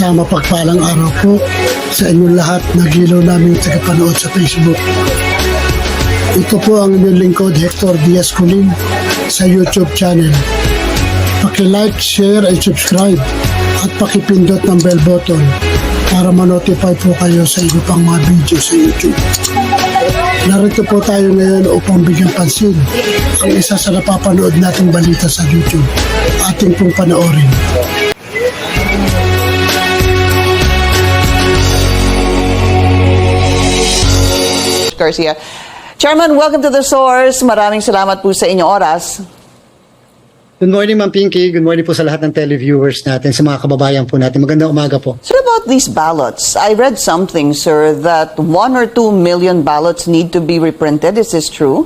Mapagpalang araw po sa inyong lahat na gilaw namin tagapanood sa Facebook. Ito po ang inyong lingkod, Hector Diaz Colin, sa YouTube channel. Paki-like, share, and subscribe at pakipindot ng bell button para ma-notify po kayo sa iba pang mga video sa YouTube. Narito po tayo ngayon upang bigyan pansin ang isa sa napapanood nating balita sa YouTube. Ating pong panoorin. Garcia. Chairman, welcome to The Source. Maraming salamat po sa inyong oras. Good morning, Ma'am Pinky. Good morning po sa lahat ng televiewers natin, sa mga kababayan po natin. Magandang umaga po. So about these ballots, I read something, sir, that 1 or 2 million ballots need to be reprinted. Is this true?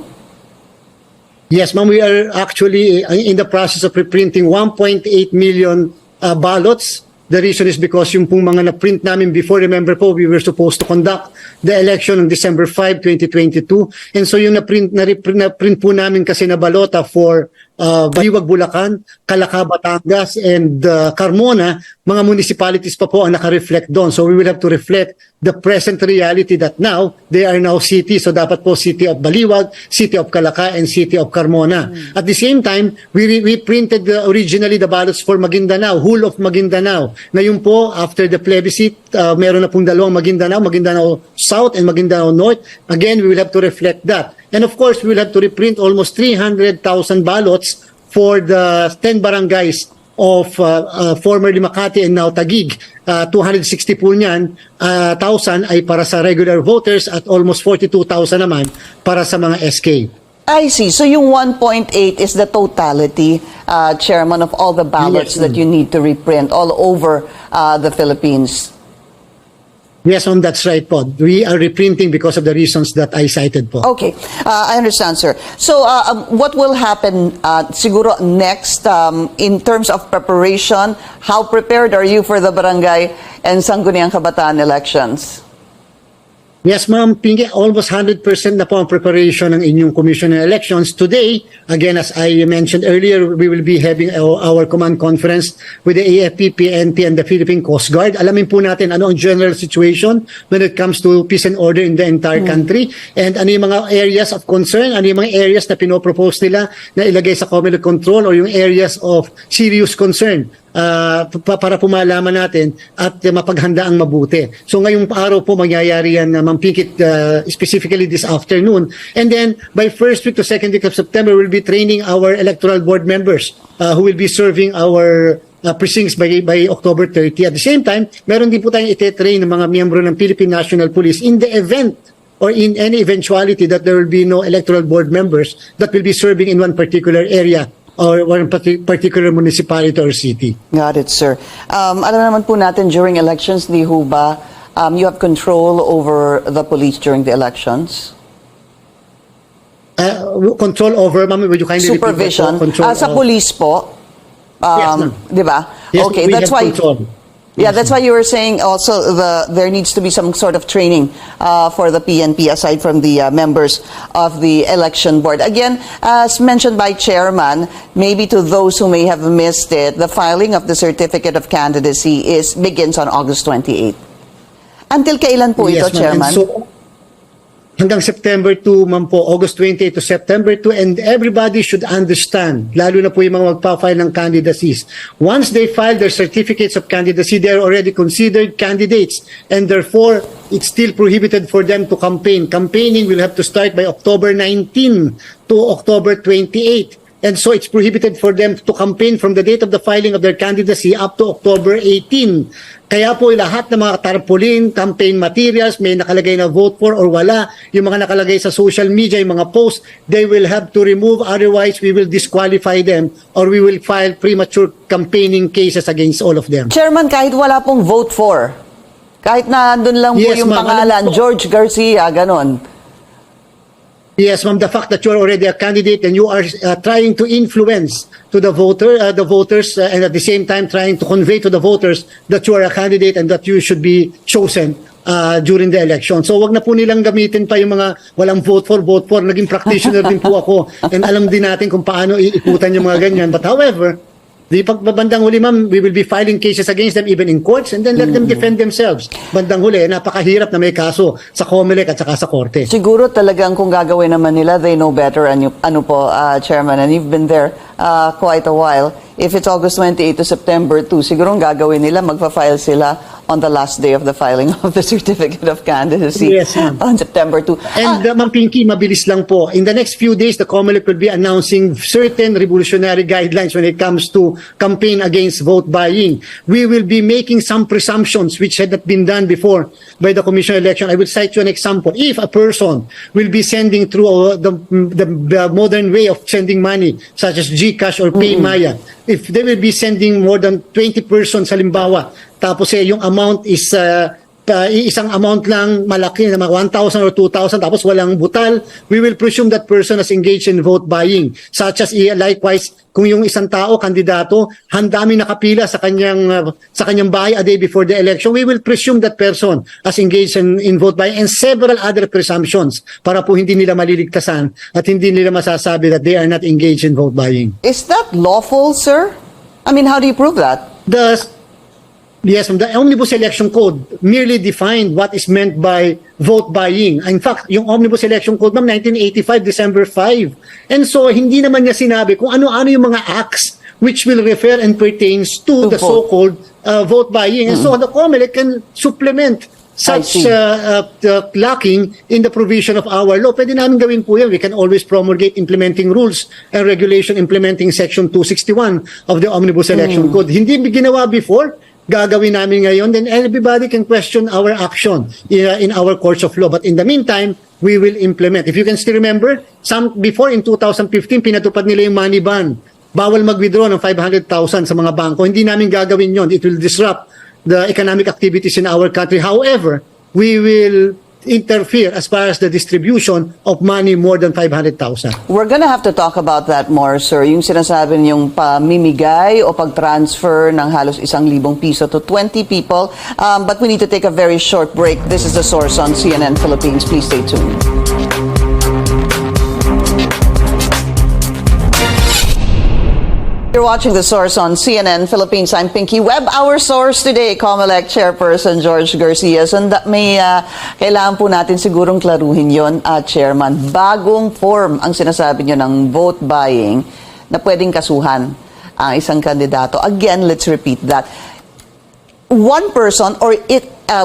Yes, ma'am, we are actually in the process of reprinting 1.8 million ballots. The reason is because yung pong mga na-print namin before, remember po, we were supposed to conduct the election on December 5, 2022. And so yung na-print po namin kasi na balota for Baliwag, Bulacan, Calaca, Batangas, and Carmona, mga municipalities pa po ang naka-reflect doon. So we will have to reflect the present reality that now, they are now cities. So dapat po City of Baliwag, City of Calaca, and City of Carmona. At the same time, we printed originally the ballots for Maguindanao, whole of Maguindanao. Ngayon po, after the plebiscite, meron na pong dalawang Maguindanao, Maguindanao South and Maguindanao North. Again, we will have to reflect that. And of course, we will have to reprint almost 300,000 ballots for the 10 barangays of formerly Makati and now Taguig. 260 po niyan, 1,000 ay para sa regular voters at almost 42,000 naman para sa mga SK. I see. So yung 1.8 is the totality, Chairman, of all the ballots that you need to reprint all over the Philippines. Yes, ma'am, that's right po. We are reprinting because of the reasons that I cited po. Okay, I understand, sir. So what will happen siguro next in terms of preparation? How prepared are you for the barangay and Sangguniang Kabataan elections? Yes, ma'am, Pinky, almost 100% na po ang preparation ng inyong Commission on Elections. Today, again, as I mentioned earlier, we will be having our command conference with the AFP, PNP, and the Philippine Coast Guard. Alamin po natin ano ang general situation when it comes to peace and order in the entire country, and ano yung mga areas of concern, ano yung mga areas na pinopropose nila na ilagay sa communal control or yung areas of serious concern. Para po malaman natin at mapaghanda ang mabuti. So ngayong araw po mangyayari yan, Ma'am Pinky, specifically this afternoon. And then by first week to second week of September, we'll be training our electoral board members who will be serving our precincts by October 30. At the same time, meron din po tayong ite-train ng mga miyembro ng Philippine National Police in the event or in any eventuality that there will be no electoral board members that will be serving in one particular area or one particular municipality or city. Got it, sir. Alam naman po natin during elections, di ho ba, you have control over the police during the elections? Control over, ma'am, would you kindly Supervision. repeat that? Sa police po, Yes, ma'am. di ba? Yes, okay, we that's have why. control. Yeah, that's why you were saying also there needs to be some sort of training for the PNP aside from the members of the election board. Again, as mentioned by Chairman, maybe to those who may have missed it, the filing of the certificate of candidacy begins on August 28. Until kailan po ito, Yes, ma'am. Chairman? And so, hanggang September 2, ma'am po, August 28 to September 2, and everybody should understand, lalo na po yung mga magpa-file ng candidacies. Once they file their certificates of candidacy, they are already considered candidates, and therefore, it's still prohibited for them to campaign. Campaigning will have to start by October 19 to October 28. And so it's prohibited for them to campaign from the date of the filing of their candidacy up to October 18. Kaya po lahat ng mga tarpaulin, campaign materials, may nakalagay na vote for or wala, yung mga nakalagay sa social media, yung mga posts, they will have to remove, otherwise we will disqualify them or we will file premature campaigning cases against all of them. Chairman, kahit wala pong vote for, kahit na doon lang po Yes, yung ma'am. pangalan, George Garcia, ganon. Yes, ma'am. The fact that you are already a candidate and you are trying to influence to the voters, and at the same time trying to convey to the voters that you are a candidate and that you should be chosen during the election. So wag na po nilang gamitin pa yung mga walang vote for. Naging practitioner din po ako and alam din natin kung paano iikutan yung mga ganyan. But however, Di pag bandang huli, ma'am, we will be filing cases against them even in courts and then let them defend themselves. Bandang huli, napakahirap na may kaso sa COMELEC at saka sa korte. Siguro talagang kung gagawin naman nila, they know better, ano po, Chairman, and you've been there quite a while. If it's August 28 to September 2, siguro ang gagawin nila, magpa-file sila on the last day of the filing of the certificate of candidacy. Yes, ma'am. On September 2. And Ma'am Pinky, mabilis lang po. In the next few days, the COMELEC will be announcing certain revolutionary guidelines when it comes to campaign against vote buying. We will be making some presumptions which had not been done before by the Commission on Election. I will cite you an example. If a person will be sending through the modern way of sending money, such as GCash or PayMaya, if they will be sending more than 20 persons, halimbawa, tapos yung amount is isang amount lang malaki na 1,000 or 2,000 tapos walang butal, we will presume that person has engaged in vote buying. Such as likewise, kung yung isang tao, kandidato, handami nakapila sa kanyang bahay a day before the election, we will presume that person has engaged in vote buying and several other presumptions para po hindi nila maliligtasan at hindi nila masasabi that they are not engaged in vote buying. Is that lawful, sir? I mean, how do you prove that? Yes, the Omnibus Election Code merely defined what is meant by vote buying. In fact, yung Omnibus Election Code, ma'am, 1985, December 5. And so, hindi naman niya sinabi kung ano-ano yung mga acts which will refer and pertains to the so-called vote buying. And so, the COMELEC can supplement such lacking in the provision of our law. Pwede namin gawin po yan. We can always promulgate implementing rules and regulation implementing Section 261 of the Omnibus Election Code. Hindi ginawa before, gagawin namin ngayon, then everybody can question our action in our courts of law. But in the meantime, we will implement. If you can still remember, before in 2015, pinatupad nila yung money ban. Bawal mag-withdraw ng 500,000 sa mga bangko. Hindi namin gagawin yon. It will disrupt the economic activities in our country. However, we will interfere as far as the distribution of money more than 500,000. We're gonna have to talk about that more, sir. Yung sinasabi niyong pamimigay o pag-transfer ng halos 1,000 piso to 20 people. But we need to take a very short break. This is The Source on CNN Philippines. Please stay tuned. You're watching The Source on CNN Philippines. I'm Pinky Webb. Our source today, COMELEC Chairperson George Garcia. So may kailangan po natin sigurong klaruhin yon, Chairman. Bagong form ang sinasabi nyo ng vote buying na pwedeng kasuhan ang isang kandidato. Again, let's repeat that. One person or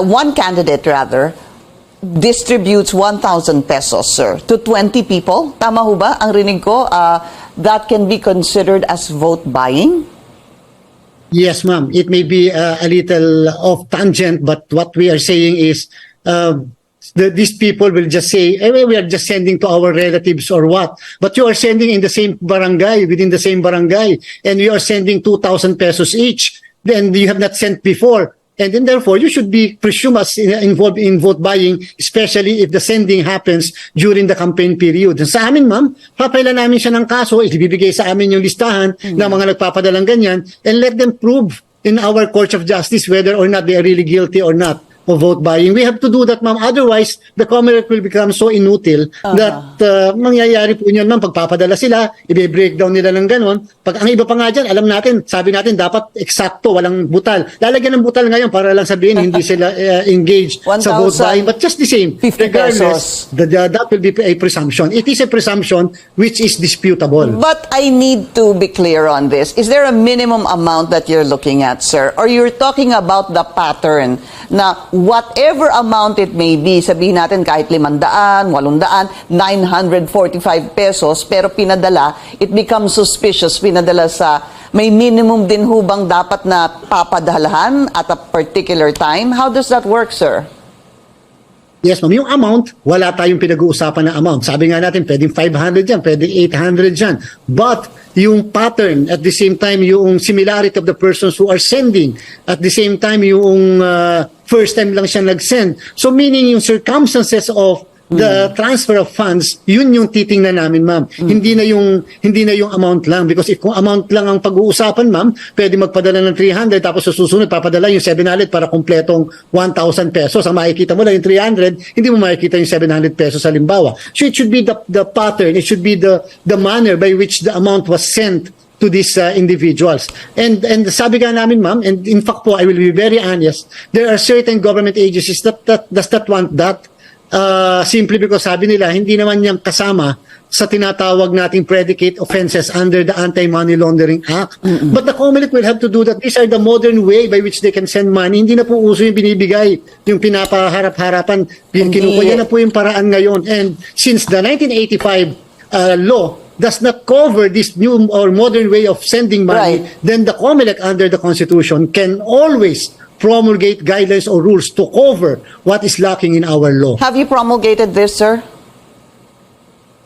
one candidate rather distributes 1,000 pesos, sir, to 20 people. Tama ho ba? Ang rinig ko, that can be considered as vote buying? Yes, ma'am. It may be a little off tangent, but what we are saying is these people will just say, we are just sending to our relatives or what. But you are sending in the same barangay, within the same barangay, and you are sending 2,000 pesos each. Then you have not sent before. And then therefore, you should be presumed as involved in vote buying, especially if the sending happens during the campaign period. Sa amin, ma'am, papailan namin siya ng kaso, ibibigay sa amin yung listahan ng mga nagpapadalang ganyan, and let them prove in our courts of justice whether or not they are really guilty or not of vote buying. We have to do that, ma'am. Otherwise, the COMELEC will become so inutil that mangyayari po yun, ma'am. Pagpapadala sila, i-breakdown nila ng ganon. Pag ang iba pa nga dyan, alam natin, sabi natin, dapat eksakto, walang butal. Lalagyan ng butal ngayon para lang sabihin, hindi sila engaged sa vote buying. But just the same, regardless, that will be a presumption. It is a presumption which is disputable. But I need to be clear on this. Is there a minimum amount that you're looking at, sir? Or you're talking about the pattern na whatever amount it may be, sabihin natin kahit 500, 800, 945 pesos, pero pinadala, it becomes suspicious, pinadala sa, may minimum din hubang dapat na papadalahan at a particular time? How does that work, sir? Yes, ma'am. Yung amount, wala tayong pinag-uusapan na amount. Sabi nga natin, pwedeng 500 yan, pwedeng 800 yan. But yung pattern, at the same time, yung similarity of the persons who are sending, at the same time, yung first time lang siya nag-send. So meaning yung circumstances of the transfer of funds, yun yung titingnan namin, ma'am. Hindi na yung amount lang, because if kung amount lang ang pag-uusapan, ma'am, pwede magpadala ng 300 tapos sa susunod papadala yung 700 para kumpletong 1,000 pesos. Ang makikita mo lang yung 300, hindi mo makikita yung 700 pesos halimbawa. So it should be the pattern, it should be the manner by which the amount was sent to these individuals. And sabi nga namin, ma'am, and in fact po, I will be very honest, there are certain government agencies that does not want that, simply because sabi nila, hindi naman niyang kasama sa tinatawag nating predicate offenses under the Anti-Money Laundering Act. But the COMELEC will have to do that. These are the modern way by which they can send money. Hindi na po uso yung binibigay, yung pinapaharap-harapan. Kinukuha na po yung paraan ngayon. And since the 1985 law does not cover this new or modern way of sending money, then the COMELEC under the Constitution can always promulgate guidelines or rules to cover what is lacking in our law. Have you promulgated this, sir?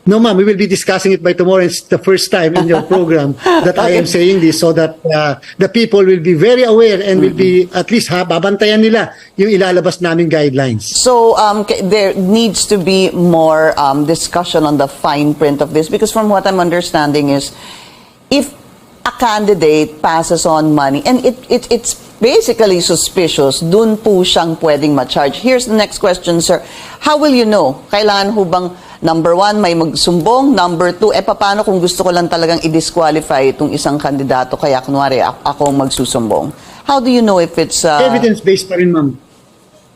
No, ma'am, we will be discussing it by tomorrow. It's the first time in your program that I am saying this so that the people will be very aware and will be at least babantayan nila yung ilalabas naming guidelines. So there needs to be more discussion on the fine print of this, because from what I'm understanding is if a candidate passes on money and it's basically suspicious, dun po siyang pwedeng ma-charge. Here's the next question, sir. How will you know? Kailangan ho bang number one, may magsumbong. Number two, paano kung gusto ko lang talagang i-disqualify itong isang kandidato, kaya kunwari ako ang magsusumbong? How do you know if it's... Evidence-based pa rin, ma'am.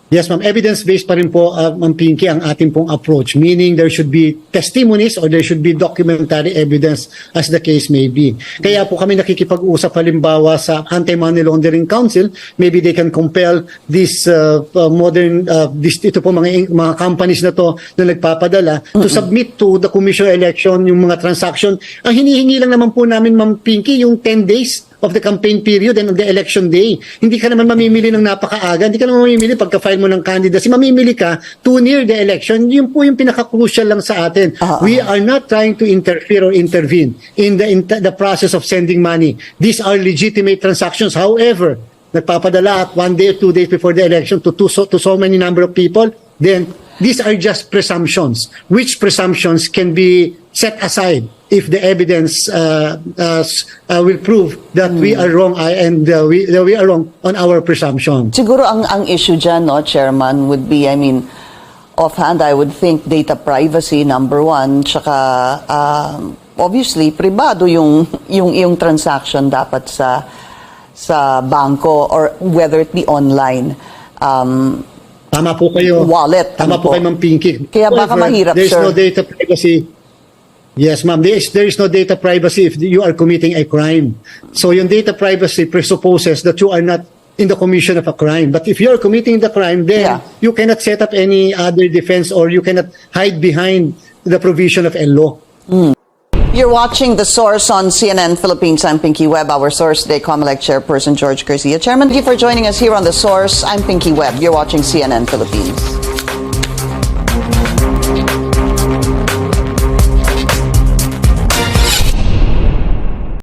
Yes, ma'am. Evidence-based pa rin po, Ma'am Pinky, ang ating pong approach. Meaning there should be testimonies or there should be documentary evidence as the case may be. Kaya po kami nakikipag-usap halimbawa sa Anti-Money Laundering Council. Maybe they can compel this ito po mga companies na to na nagpapadala to submit to the Commission election yung mga transaction. Ang hinihingi lang naman po namin, Ma'am Pinky, yung 10 days of the campaign period and on the election day. Hindi ka naman mamimili ng napakaaga. Hindi ka naman mamimili pagka-file mo ng candidacy. Mamimili ka too near the election. Yun po yung pinaka-crucial lang sa atin. We are not trying to interfere or intervene in the process of sending money. These are legitimate transactions. However, nagpapadala at 1 day or 2 days before the election to so many number of people, then these are just presumptions. Which presumptions can be set aside if the evidence will prove that we are wrong and we are wrong on our presumption. Siguro ang issue dyan, no, Chairman, would be, I mean, offhand, I would think data privacy, number one, tsaka obviously, privado yung transaction dapat sa bangko or whether it be online. Tama po kayo. Wallet. Tama po kayo, Ma'am Pinky. Kaya baka mahirap, there's sir. No data privacy. Yes, ma'am. There is no data privacy if you are committing a crime. So yung data privacy presupposes that you are not in the commission of a crime. But if you are committing the crime, then you cannot set up any other defense or you cannot hide behind the provision of a law. You're watching The Source on CNN Philippines. I'm Pinky Webb. Our source today, COMELEC Chairperson George Garcia. Chairman, thank you for joining us here on The Source. I'm Pinky Webb. You're watching CNN Philippines.